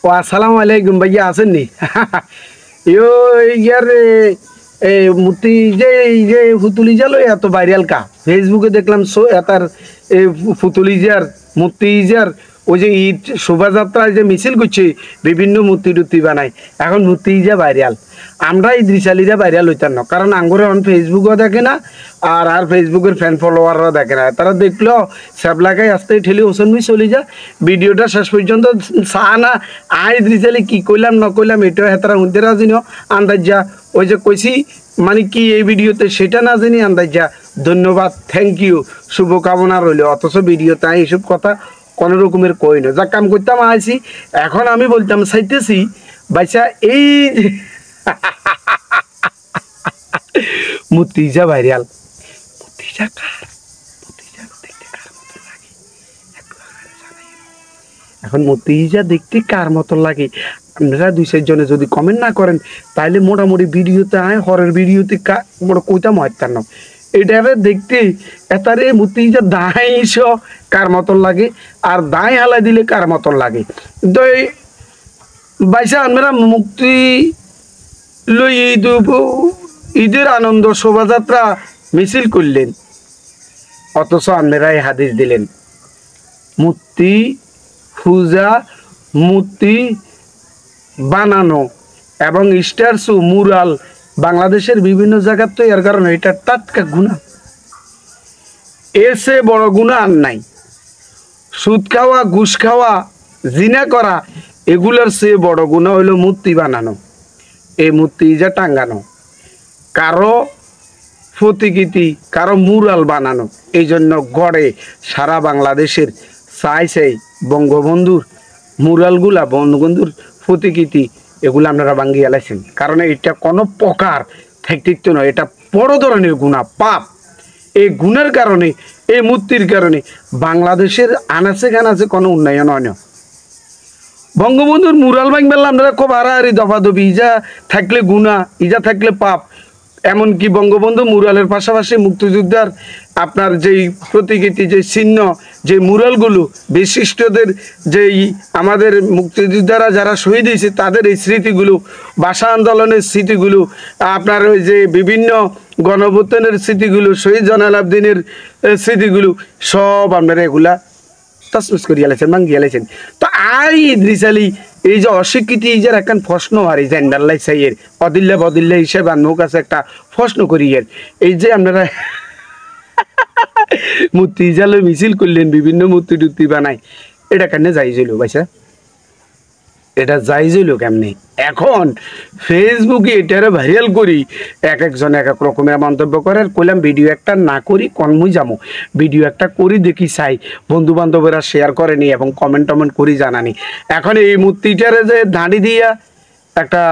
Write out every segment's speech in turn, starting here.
ও আসসালামু আলাইকুম ভাইয়া আছেন নি? ইয়ো ইয়ার মূর্তি যে এই যে ফুতুলি জালো এত ভাইরাল কা ফেসবুকে দেখলাম এতার ফুতুলি যার মূর্তি যার ওই যে ঈদ শোভাযাত্রায় যে মিছিল করছে বিভিন্ন মূর্তি টুর্তি বানায় এখন মূর্তি যা ভাইরাল আমরা এই দৃশালীরা ভাইরাল হইতাম না কারণ আঙ্গুরে এখন ফেসবুকও দেখে না আর ফেসবুকের ফ্যান ফলোয়াররা দেখে না তারা দেখলো স্যাবলাকায় আসতে ঠেলে ওসন মিস চলে যা ভিডিওটা শেষ পর্যন্ত চা না আই দৃশালি কি কইলাম না কইলাম এটাও হেতারা হুঁতে রাজি ন আন্দাজ যা ওই যে কইছি মানে কি এই ভিডিওতে সেটা না জানি আন্দাজ যা ধন্যবাদ থ্যাংক ইউ শুভকামনা রইল অথচ ভিডিওতে এইসব কথা কোনো রকমের কই না যা কাম করতাম আইছি এখন আমি বলতাম চাইতেছি বাইসা এই মূর্তিজা ভাইরাল মূর্তিজা কার মূর্তিজা দেখতে কার মতো লাগে একটু আগে জানাই এখন মূর্তিজা দেখতে কার মতো লাগে আপনারা 2-4 জনে যদি কমেন্ট না করেন তাহলে মোটামুটি ভিডিওতে আয় হরের ভিডিওতে মোটা কইতাম হইতাম না এটা দেখতে এতারে মূর্তিজা দাঁইস কার মতন লাগে আর দাঁই হালাই দিলে কার মতন লাগে তো বাইসা আমরা মুক্তি লই ঈদের আনন্দ শোভাযাত্রা মিছিল করলেন অথচ আপনারা এই হাদিস দিলেন মূর্তি পূজা মূর্তি বানানো এবং স্ট্যাচু মুরাল বাংলাদেশের বিভিন্ন জায়গার তো এর কারণে এটা টাটকা গুনাহ এসে বড় গুনাহ আর নাই সুদ খাওয়া ঘুষ খাওয়া জিনা করা এগুলোর চেয়ে বড় গুনাহ হলো মূর্তি বানানো এই মূর্তি যা টাঙ্গানো কারো প্রতিকৃতি কারো মুরাল বানানো এই জন্য গড়ে সারা বাংলাদেশের চাই বঙ্গবন্ধুর মুরালগুলা বঙ্গবন্ধুর প্রতিকৃতি এগুলো আপনারা ভাঙ্গিয়ে লাইছেন কারণ এটা কোনো প্রকার থাকতে নয় এটা বড় ধরনের গুনাহ পাপ এই গুণের কারণে এই মূর্তির কারণে বাংলাদেশের আনাচে কানাচে কোনো উন্নয়ন হয় না বঙ্গবন্ধুর মুরাল ভাঙবেলা আপনারা খুব হারাহারি দফাদফি ইজা থাকলে গুনাহ ইজা থাকলে পাপ এমনকি বঙ্গবন্ধু মুরালের পাশাপাশি মুক্তিযোদ্ধার আপনার যেই প্রতিকৃতি যে চিহ্ন যে মুরালগুলো বিশিষ্টদের যেই আমাদের মুক্তিযোদ্ধারা যারা শহীদ হয়েছে তাদের এই স্মৃতিগুলো ভাষা আন্দোলনের স্মৃতিগুলো আপনার ওই যে বিভিন্ন গণঅভ্যুত্থানের স্মৃতিগুলো শহীদ জয়নাল আবেদিনের স্মৃতিগুলো সব আপনারা এগুলা তসমিস করিয়া লেছেন ভাঙ্গিয়া লেছেন তো আই দৃশালি এই যে অস্বীকৃতি এই যে একখান প্রশ্ন আর এই জেন্ডার লাইসাইয়ের অদিল্লা বদিল্লা হিসেবে আর নৌক আছে একটা প্রশ্ন করিয়ের এই যে আপনারা মূর্তি জালে মিছিল করলেন বিভিন্ন মূর্তি টুর্তি বানায় এটা কেন যাইছিল ভাইসা এটা যাইছিল কেমনি এখন ফেসবুকে এটারে ভাইরাল করি এক একজন এক এক রকমের মন্তব্য করে আর কইলাম ভিডিও একটা না করি কনমুই যাবো ভিডিও একটা করি দেখি চাই বন্ধু বান্ধবেরা শেয়ার করেনি এবং কমেন্ট টমেন্ট করি জানানি এখন এই মূর্তিটারে যে দাঁড়ি দিয়া একটা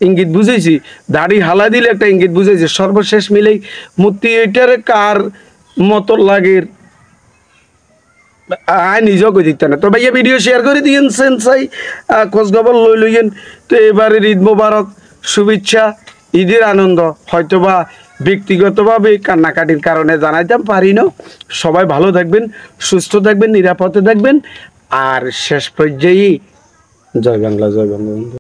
ইঙ্গিত বুঝেছি দাড়ি হালা দিলে একটা ইঙ্গিত বুঝেছি সর্বশেষ মিলেই মূর্তি এটারে কার মতো লাগে নিজেও কই দিতে না তো ভাইয়া ভিডিও শেয়ার করে দিয়েছেন চাই খোঁজখবর লইলেন তো এবারের ঈদ মোবারক শুভেচ্ছা ঈদের আনন্দ হয়তোবা ব্যক্তিগতভাবে কান্নাকাটির কারণে জানাইতে পারি না সবাই ভালো থাকবেন সুস্থ থাকবেন নিরাপদে থাকবেন আর শেষ পর্যায়ে জয় বাংলা জয় বঙ্গবন্ধু।